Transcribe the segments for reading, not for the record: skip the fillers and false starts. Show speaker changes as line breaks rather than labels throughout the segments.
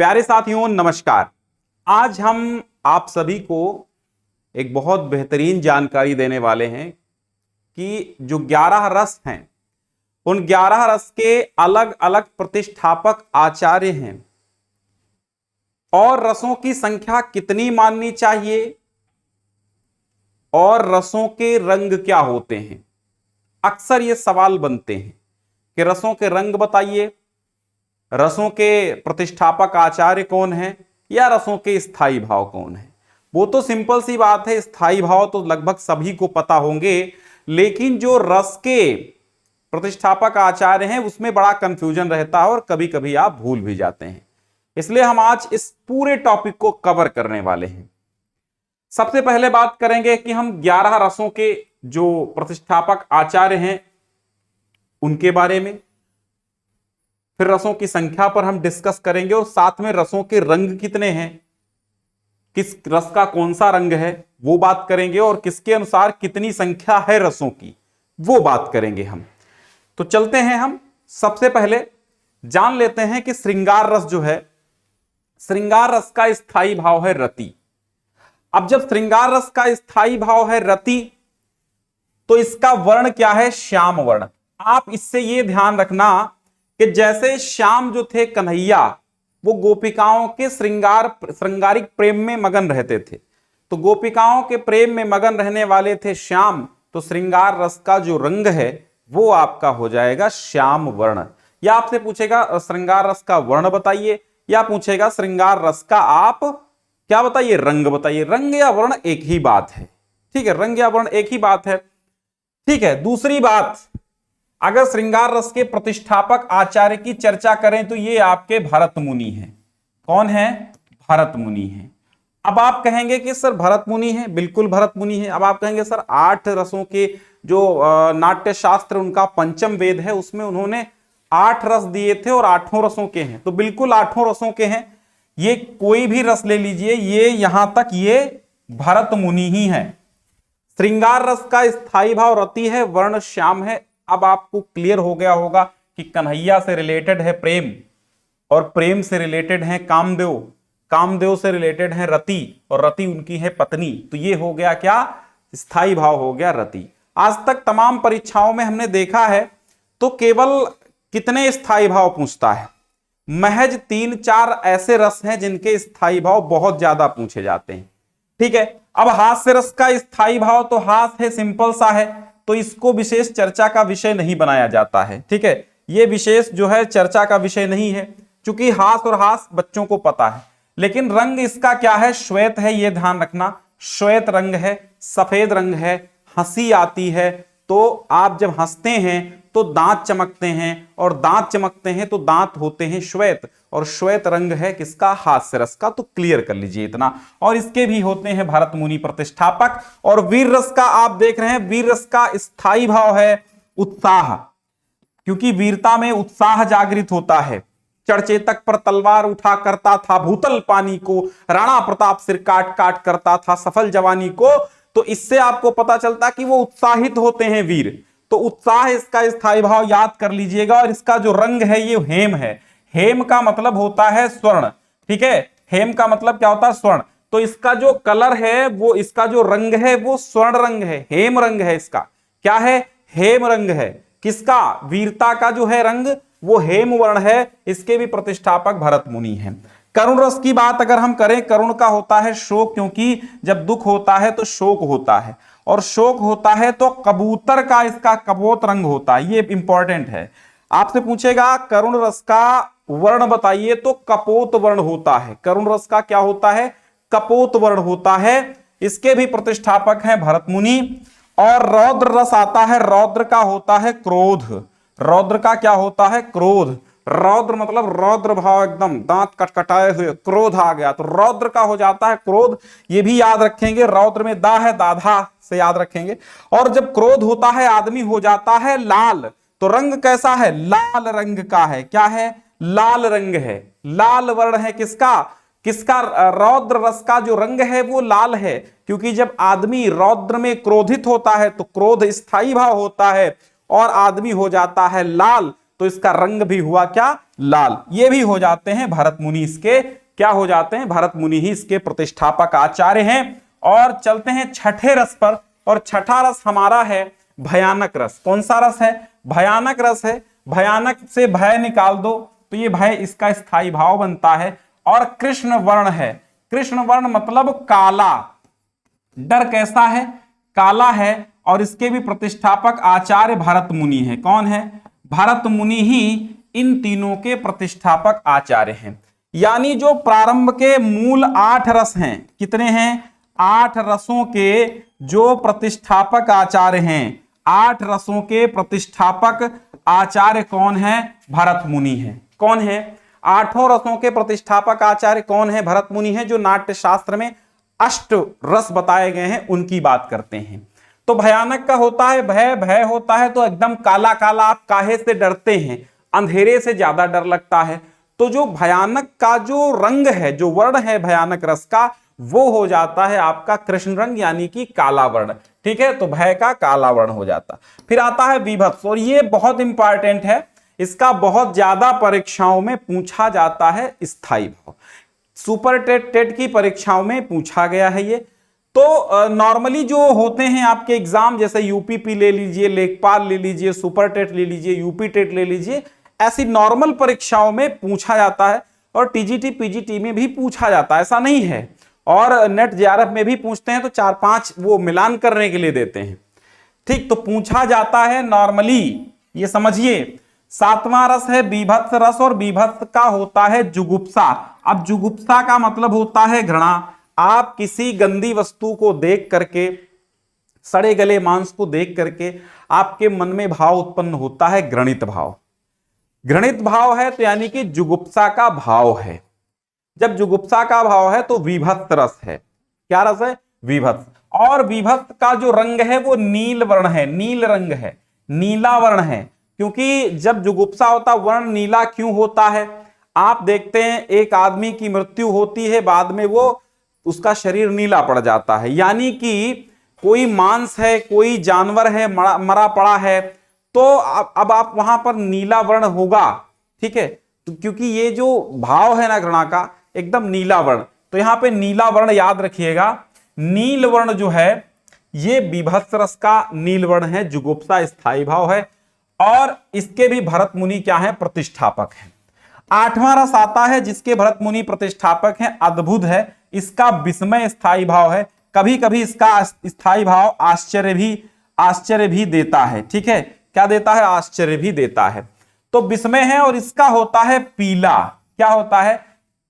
प्यारे साथियों नमस्कार। आज हम आप सभी को एक बहुत बेहतरीन जानकारी देने वाले हैं कि जो 11 रस हैं उन 11 रस के अलग अलग प्रतिष्ठापक आचार्य हैं और रसों की संख्या कितनी माननी चाहिए और रसों के रंग क्या होते हैं। अक्सर ये सवाल बनते हैं कि रसों के रंग बताइए, रसों के प्रतिष्ठापक आचार्य कौन है या रसों के स्थायी भाव कौन है। वो तो सिंपल सी बात है, स्थायी भाव तो लगभग सभी को पता होंगे, लेकिन जो रस के प्रतिष्ठापक आचार्य हैं उसमें बड़ा कंफ्यूजन रहता है और कभी कभी आप भूल भी जाते हैं। इसलिए हम आज इस पूरे टॉपिक को कवर करने वाले हैं। सबसे पहले बात करेंगे कि हम 11 रसों के जो प्रतिष्ठापक आचार्य हैं उनके बारे में, फिर रसों की संख्या पर हम डिस्कस करेंगे और साथ में रसों के रंग कितने हैं, किस रस का कौन सा रंग है वो बात करेंगे और किसके अनुसार कितनी संख्या है रसों की वो बात करेंगे हम। तो चलते हैं, हम सबसे पहले जान लेते हैं कि श्रृंगार रस जो है, श्रृंगार रस का स्थायी भाव है रति। अब जब श्रृंगार रस का स्थायी भाव है रति तो इसका वर्ण क्या है, श्याम वर्ण। आप इससे यह ध्यान रखना कि जैसे श्याम जो थे कन्हैया वो गोपिकाओं के श्रृंगारिक प्रेम में मगन रहते थे, तो गोपिकाओं के प्रेम में मगन रहने वाले थे श्याम, तो श्रृंगार रस का जो रंग है वो आपका हो जाएगा श्याम वर्ण। या आपसे पूछेगा श्रृंगार रस का वर्ण बताइए, या पूछेगा श्रृंगार रस का आप क्या बताइए, रंग बताइए। रंग या वर्ण एक ही बात है, ठीक है, रंग या वर्ण एक ही बात है, ठीक है। दूसरी बात, अगर श्रृंगार रस के प्रतिष्ठापक आचार्य की चर्चा करें तो ये आपके भरत मुनि हैं। कौन है, भरत मुनि हैं। अब आप कहेंगे कि सर भरत मुनि है, बिल्कुल भरत मुनि है। अब आप कहेंगे सर 8 रसों के जो नाट्य शास्त्र उनका पंचम वेद है उसमें उन्होंने 8 रस दिए थे और 8 रसों के हैं, तो बिल्कुल 8 रसों के हैं। ये कोई भी रस ले लीजिए, ये यहां तक ये भरत मुनि ही है। श्रृंगार रस का स्थायी भाव रति है, वर्ण श्याम है। अब आपको क्लियर हो गया होगा कि कन्हैया से रिलेटेड है प्रेम और प्रेम से रिलेटेड है कामदेव, कामदेव से रिलेटेड है रति और रति उनकी है पत्नी, तो ये हो गया क्या, स्थायी भाव हो गया रति। आज तक तमाम परीक्षाओं में हमने देखा है तो केवल कितने स्थायी भाव पूछता है, महज 3-4 ऐसे रस हैं जिनके स्थायी भाव बहुत ज्यादा पूछे जाते हैं, ठीक है। अब हास्य रस का स्थायी भाव तो हास्य है, सिंपल सा है, तो इसको विशेष चर्चा का विषय नहीं बनाया जाता है, ठीक है। ये विशेष जो है चर्चा का विषय नहीं है, क्योंकि हास और हास बच्चों को पता है। लेकिन रंग इसका क्या है, श्वेत है, ये ध्यान रखना, श्वेत रंग है, सफेद रंग है। हंसी आती है तो आप जब हंसते हैं तो दांत चमकते हैं और दांत चमकते हैं तो दांत होते हैं श्वेत, और श्वेत रंग है किसका, हास्य रस का। तो क्लियर कर लीजिए इतना। और इसके भी होते हैं भरत मुनि प्रतिष्ठापक। और वीर रस का आप देख रहे हैं, वीर रस का स्थायी भाव है उत्साह, क्योंकि वीरता में उत्साह जागृत होता है। चढ़चेतक पर तलवार उठा करता था भूतल पानी को, राणा प्रताप सिर काट काट करता था सफल जवानी को। तो इससे आपको पता चलता कि वो उत्साहित होते हैं वीर। तो उत्साह इसका स्थायी भाव याद कर लीजिएगा। और इसका जो रंग है ये हेम है। हेम का मतलब होता है स्वर्ण, ठीक है। हेम का मतलब क्या होता है, स्वर्ण। तो इसका जो कलर है वो, इसका जो रंग है वो स्वर्ण रंग है, हेम रंग है। इसका क्या है, हेम रंग है। किसका, वीरता का जो है रंग वो हेम वर्ण है। इसके भी प्रतिष्ठापक भरत मुनि हैं। करुण रस की बात अगर हम करें, करुण का होता है शोक, क्योंकि जब दुख होता है तो शोक होता है, और शोक होता है तो कबूतर का इसका कपोत रंग होता है। ये इंपॉर्टेंट है, आपसे पूछेगा करुण रस का वर्ण बताइए तो कपोत वर्ण होता है। करुण रस का क्या होता है, कपोत वर्ण होता है। इसके भी प्रतिष्ठापक हैं भरत मुनि। और रौद्र रस आता है, रौद्र का होता है क्रोध। रौद्र का क्या होता है, क्रोध। रौद्र मतलब रौद्र भाव, एकदम दांत कटकटाए हुए, क्रोध आ गया तो रौद्र का हो जाता है क्रोध। ये भी याद रखेंगे, रौद्र में दा है, दाधा से याद रखेंगे। और जब क्रोध होता है आदमी हो जाता है लाल। तो रंग कैसा है, लाल रंग का है। क्या है, लाल रंग है, लाल वर्ण है। किसका, किसका, रौद्र रस का जो रंग है वो लाल है, क्योंकि जब आदमी रौद्र में क्रोधित होता है तो क्रोध स्थायी भाव होता है और आदमी हो जाता है लाल। तो इसका रंग भी हुआ क्या, लाल। ये भी हो जाते हैं भरत मुनि, इसके क्या हो जाते हैं, भरत मुनि ही इसके प्रतिष्ठापक आचार्य हैं। और चलते हैं छठे रस पर, और छठा रस हमारा है भयानक रस। कौन सा रस है, भयानक रस है। भयानक से भय निकाल दो तो ये भय इसका स्थायी भाव बनता है। और कृष्ण वर्ण है, कृष्ण वर्ण मतलब काला, डर कैसा है, काला है। और इसके भी प्रतिष्ठापक आचार्य भरत मुनि है। कौन है, भरत मुनि ही इन तीनों के प्रतिष्ठापक आचार्य हैं। यानी जो प्रारंभ के मूल 8 रस हैं, कितने हैं, 8 रसों के जो प्रतिष्ठापक आचार्य हैं, 8 रसों के प्रतिष्ठापक आचार्य कौन है, भरत मुनि है। कौन है, 8 रसों के प्रतिष्ठापक आचार्य कौन है, भरत मुनि है। जो नाट्य शास्त्र में अष्ट रस बताए गए हैं उनकी बात करते हैं। तो भयानक का होता है भय, भय होता है तो एकदम काला काला, आप काहे से डरते हैं, अंधेरे से ज्यादा डर लगता है। तो जो भयानक का जो रंग है, जो वर्ण है भयानक रस का, वो हो जाता है आपका कृष्ण रंग, यानी कि काला वर्ण। ठीक है, तो भय का काला वर्ण हो जाता। फिर आता है विभत्स, और ये बहुत इंपॉर्टेंट है, इसका बहुत ज्यादा परीक्षाओं में पूछा जाता है स्थायी भाव। सुपर टेट की परीक्षाओं में पूछा गया है ये। तो नॉर्मली जो होते हैं आपके एग्जाम, जैसे यूपीपी ले लीजिए, लेखपाल ले लीजिए, सुपर टेट ले लीजिए, यूपी टेट ले लीजिए, ऐसी नॉर्मल परीक्षाओं में पूछा जाता है। और टीजीटी पीजीटी में भी पूछा जाता है, ऐसा नहीं है। और नेट जेआरएफ में भी पूछते हैं तो 4-5 वो मिलान करने के लिए देते हैं। ठीक, तो पूछा जाता है नॉर्मली, ये समझिए। 7वां रस है बीभत्स रस, और बीभत्स का होता है जुगुप्सा। अब जुगुप्सा का मतलब होता है घृणा। आप किसी गंदी वस्तु को देख करके, सड़े गले मांस को देख करके आपके मन में भाव उत्पन्न होता है घृणित भाव। घृणित भाव है तो यानी कि जुगुप्सा का भाव है। जब जुगुप्सा का भाव है तो विभत्स रस है। क्या रस है, विभत्स। और विभत्स का जो रंग है वो नील वर्ण है, नील रंग है, नीला वर्ण है। क्योंकि जब जुगुप्सा होता, वर्ण नीला क्यों होता है, आप देखते हैं एक आदमी की मृत्यु होती है, बाद में वो उसका शरीर नीला पड़ जाता है, यानी कि कोई मांस है, कोई जानवर है मरा पड़ा है, तो अब आप वहां पर नीला वर्ण होगा। ठीक है, तो क्योंकि ये जो भाव है ना घृणा का, एकदम नीला वर्ण, तो यहां पे नीला वर्ण याद रखिएगा। नील वर्ण जो है ये विभत्स रस का नील वर्ण है, जुगुप्सा स्थायी भाव है। और इसके भी भरत मुनि क्या है, प्रतिष्ठापक है। 8वां रस आता है जिसके भरत मुनि प्रतिष्ठापक हैं, अद्भुत है। इसका विस्मय स्थायी भाव है। कभी कभी इसका स्थायी भाव आश्चर्य भी देता है। ठीक है, क्या देता है, आश्चर्य भी देता है। तो विस्मय है। और इसका होता है पीला, क्या होता है,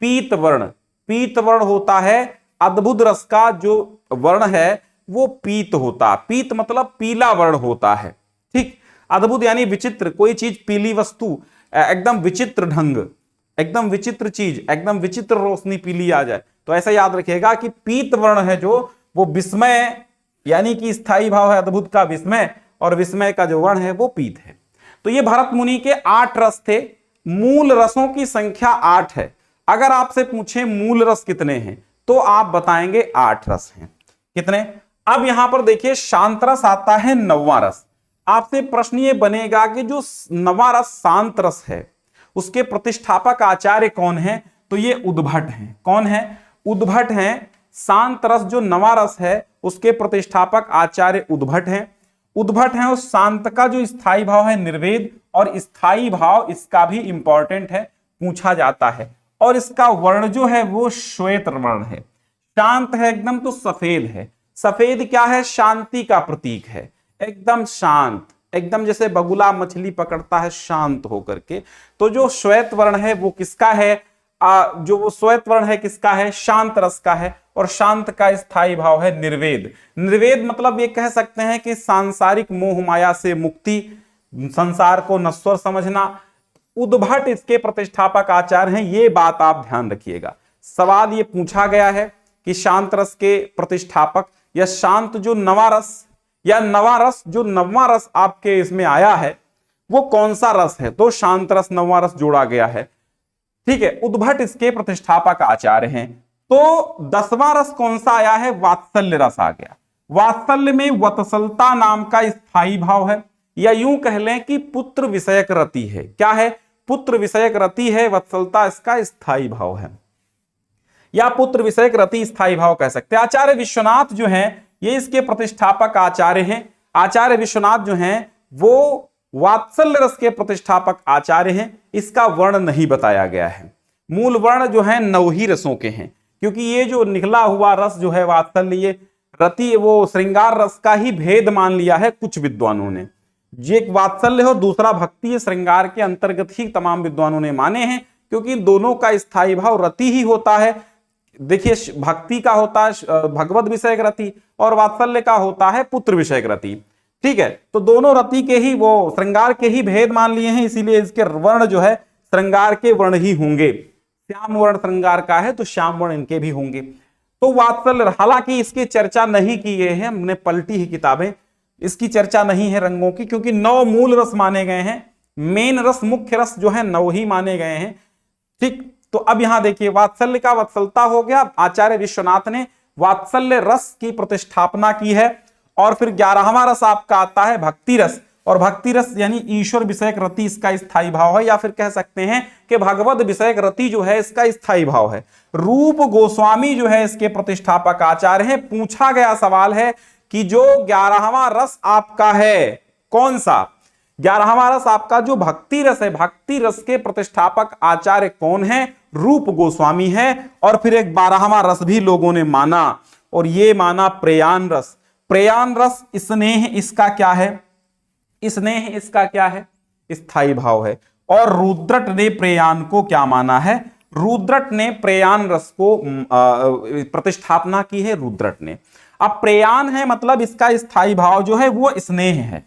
पीत वर्ण। पीत वर्ण होता है, अद्भुत रस का जो वर्ण है वो पीत होता, पीत मतलब पीला वर्ण होता है। ठीक, अद्भुत यानी विचित्र, कोई चीज पीली वस्तु, एकदम विचित्र ढंग, एकदम विचित्र चीज, एकदम विचित्र रोशनी पीली आ जाए, तो ऐसा याद रखिएगा कि पीत वर्ण है जो, वो विस्मय, यानी कि स्थायी भाव है अद्भुत का विस्मय, और विस्मय का जो वर्ण है वो पीत है। तो ये भरत मुनि के 8 रस थे। मूल रसों की संख्या 8 है। अगर आपसे पूछे मूल रस कितने हैं तो आप बताएंगे 8 रस हैं। कितने, अब यहां पर देखिए शांत रस आता है 9वां रस। आपसे प्रश्न ये बनेगा कि जो 9वां रस शांत रस है उसके प्रतिष्ठापक आचार्य कौन है, तो ये उद्भट हैं। कौन है, उद्भट हैं। शांत रस जो 9वां रस है उसके प्रतिष्ठापक आचार्य उद्भट हैं। उद्भट हैं। उस शांत का जो स्थायी भाव है निर्वेद, और स्थायी भाव इसका भी इंपॉर्टेंट है, पूछा जाता है। और इसका वर्ण जो है वो श्वेत वर्ण है। शांत है एकदम तो सफेद है। सफेद क्या है, शांति का प्रतीक है, एकदम शांत, एकदम जैसे बगुला मछली पकड़ता है शांत होकर के। तो जो श्वेत वर्ण है वो किसका है, जो वो श्वेत वर्ण है किसका है, शांत रस का है। और शांत का स्थायी भाव है निर्वेद। निर्वेद मतलब ये कह सकते हैं कि सांसारिक मोह माया से मुक्ति, संसार को नश्वर समझना। उद्भट इसके प्रतिष्ठापक आचार्य हैं, ये बात आप ध्यान रखिएगा। सवाल ये पूछा गया है कि शांत रस के प्रतिष्ठापक, या शांत जो 9वां रस, या 9वां रस जो 9वां रस आपके इसमें आया है वो कौन सा रस है, तो शांत रस 9वां रस जोड़ा गया है। ठीक है, उद्भट इसके प्रतिष्ठापक आचार्य हैं। तो 10वां रस कौन सा आया है, वात्सल्य रस आ गया। वात्सल्य में वत्सलता नाम का स्थायी भाव है। या यूं कह लें कि पुत्र विषयक रति है। क्या है? पुत्र विषयक रति है। वत्सलता इसका स्थायी भाव है, या पुत्र विषयक रति स्थायी भाव कह सकते हैं। आचार्य विश्वनाथ जो हैं ये इसके प्रतिष्ठापक आचार्य हैं। आचार्य विश्वनाथ जो हैं वो वात्सल्य रस के प्रतिष्ठापक आचार्य हैं। इसका वर्ण नहीं बताया गया है। मूल वर्ण जो है 9 ही रसों के हैं, क्योंकि ये जो निकला हुआ रस जो है वात्सल्य, ये रति वो श्रृंगार रस का ही भेद मान लिया है कुछ विद्वानों ने। ये एक वात्सल्य और दूसरा भक्ति श्रृंगार के अंतर्गत ही तमाम विद्वानों ने माने हैं, क्योंकि दोनों का स्थायी भाव रति ही होता है। देखिए, भक्ति का होता है भगवत विषयक रति और वात्सल्य का होता है पुत्र विषयक रति। ठीक है, तो दोनों रति के ही वो श्रृंगार के ही भेद मान लिए हैं, इसीलिए इसके वर्ण जो है श्रृंगार के वर्ण ही होंगे। श्याम वर्ण श्रृंगार का है तो श्याम वर्ण इनके भी होंगे। तो वात्सल्य, हालांकि इसकी चर्चा नहीं की गई है, हमने पलटी ही किताबें, इसकी चर्चा नहीं है रंगों की, क्योंकि 9 मूल रस माने गए हैं। मेन रस, मुख्य रस जो है 9 ही माने गए हैं। ठीक, तो अब यहां देखिए वात्सल्य का वत्सलता हो गया। आचार्य विश्वनाथ ने वात्सल्य रस की प्रतिष्ठापना की है। और फिर 11वां रस आपका आता है भक्ति रस, और भक्ति रस यानी ईश्वर विषयक रति इसका स्थायी भाव है, या फिर कह सकते हैं कि भगवत विषयक रति जो है इसका स्थायी भाव है। रूप गोस्वामी जो है इसके प्रतिष्ठापक आचार्य हैं। पूछा गया सवाल है कि जो 11वां रस आपका है कौन सा? 11वां रस आपका जो भक्ति रस है, भक्ति रस के प्रतिष्ठापक आचार्य कौन है? रूप गोस्वामी है। और फिर एक 12वां रस भी लोगों ने माना, और ये माना प्रेयान रस। प्रेयान रस स्नेह इसका क्या है? स्नेह इसका क्या है? स्थायी भाव है। और रुद्रट ने प्रेयान को क्या माना है? रुद्रट ने प्रेयान रस को प्रतिष्ठापना की है, रुद्रट ने। अब प्रेयान है मतलब इसका स्थायी भाव जो है वो स्नेह है।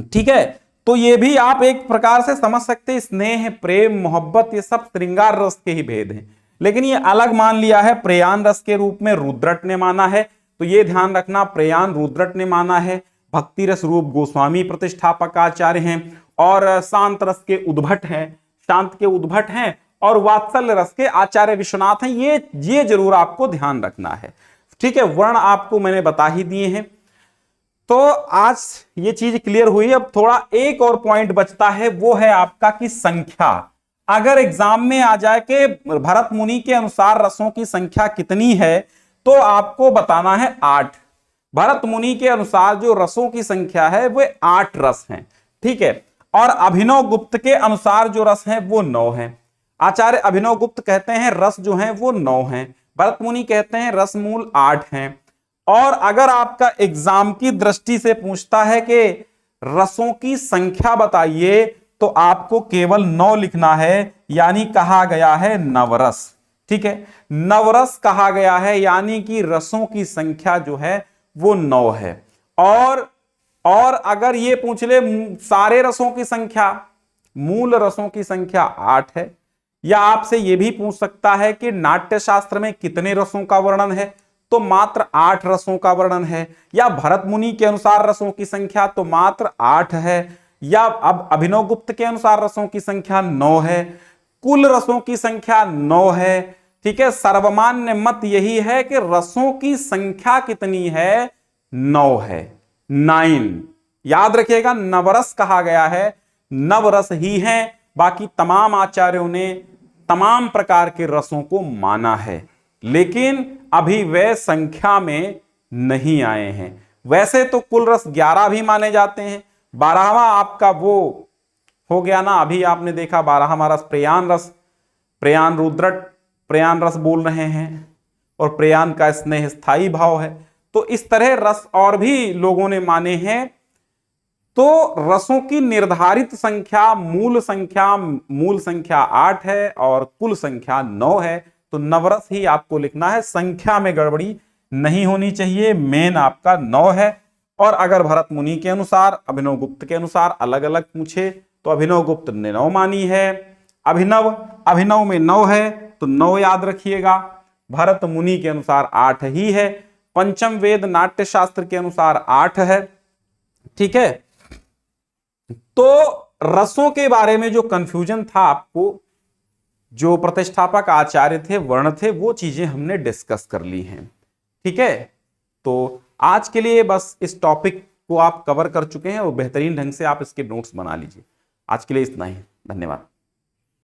ठीक है, तो ये भी आप एक प्रकार से समझ सकते हैं, स्नेह, प्रेम, मोहब्बत ये सब श्रृंगार रस के ही भेद हैं, लेकिन ये अलग मान लिया है प्रेयान रस के रूप में रुद्रट ने माना है। तो ये ध्यान रखना, प्रेयान रुद्रट ने माना है, भक्ति रस रूप गोस्वामी प्रतिष्ठापक आचार्य हैं, और शांत रस के उद्भट हैं, शांत के उद्भट हैं, और वात्सल्य रस के आचार्य विश्वनाथ हैं। ये जरूर आपको ध्यान रखना है। ठीक है, वर्ण आपको मैंने बता ही दिए हैं। तो आज ये चीज क्लियर हुई। अब थोड़ा एक और पॉइंट बचता है, वो है आपका कि संख्या। अगर एग्जाम में आ जाए कि भरत मुनि के अनुसार रसों की संख्या कितनी है, तो आपको बताना है 8। भरत मुनि के अनुसार जो रसों की संख्या है वो 8 रस हैं। ठीक है, और अभिनव गुप्त के अनुसार जो रस हैं वो 9 हैं। आचार्य अभिनव गुप्त कहते हैं रस जो हैं वो 9 हैं, भरत मुनि कहते हैं रस मूल 8 हैं। और अगर आपका एग्जाम की दृष्टि से पूछता है कि रसों की संख्या बताइए, तो आपको केवल 9 लिखना है, यानी कहा गया है नवरस। ठीक है, नवरस कहा गया है, यानी कि रसों की संख्या जो है वो 9 है। और अगर ये पूछ ले सारे रसों की संख्या, मूल रसों की संख्या 8 है, या आपसे ये भी पूछ सकता है कि नाट्य शास्त्र में कितने रसों का वर्णन है, तो मात्र 8 रसों का वर्णन है। या भरत मुनि के अनुसार रसों की संख्या तो मात्र 8 है, या अब अभिनव गुप्त के अनुसार रसों की संख्या 9 है, कुल रसों की संख्या 9 है। ठीक है, सर्वमान्य मत यही है कि रसों की संख्या कितनी है? 9 है, 9। याद रखिएगा, नवरस कहा गया है, नवरस ही हैं। बाकी तमाम आचार्यों ने तमाम प्रकार के रसों को माना है, लेकिन अभी वे संख्या में नहीं आए हैं। वैसे तो कुल रस 11 भी माने जाते हैं। 12वां आपका वो हो गया ना, अभी आपने देखा 12वां रस प्रेयान रस, प्रेयान रुद्रट प्रेयान रस बोल रहे हैं, और प्रेयान का स्नेह स्थायी भाव है। तो इस तरह रस और भी लोगों ने माने हैं। तो रसों की निर्धारित संख्या, मूल संख्या 8 है और कुल संख्या 9 है। तो नवरस ही आपको लिखना है, संख्या में गड़बड़ी नहीं होनी चाहिए। मेन आपका 9 है। और अगर भरत मुनि के अनुसार, अभिनव गुप्त के अनुसार अलग अलग पूछे, तो अभिनव गुप्त ने 9 मानी है, अभिनव में 9 है तो 9 याद रखिएगा। भरत मुनि के अनुसार 8 ही है। पंचम वेद नाट्य शास्त्र के अनुसार 8 है। ठीक है, तो रसों के बारे में जो कंफ्यूजन था आपको, जो प्रतिष्ठापक आचार्य थे, वर्ण थे, वो चीजें हमने डिस्कस कर ली हैं। ठीक है, तो आज के लिए बस इस टॉपिक को आप कवर कर चुके हैं और बेहतरीन ढंग से आप इसके नोट्स बना लीजिए। आज के लिए इतना ही, धन्यवाद।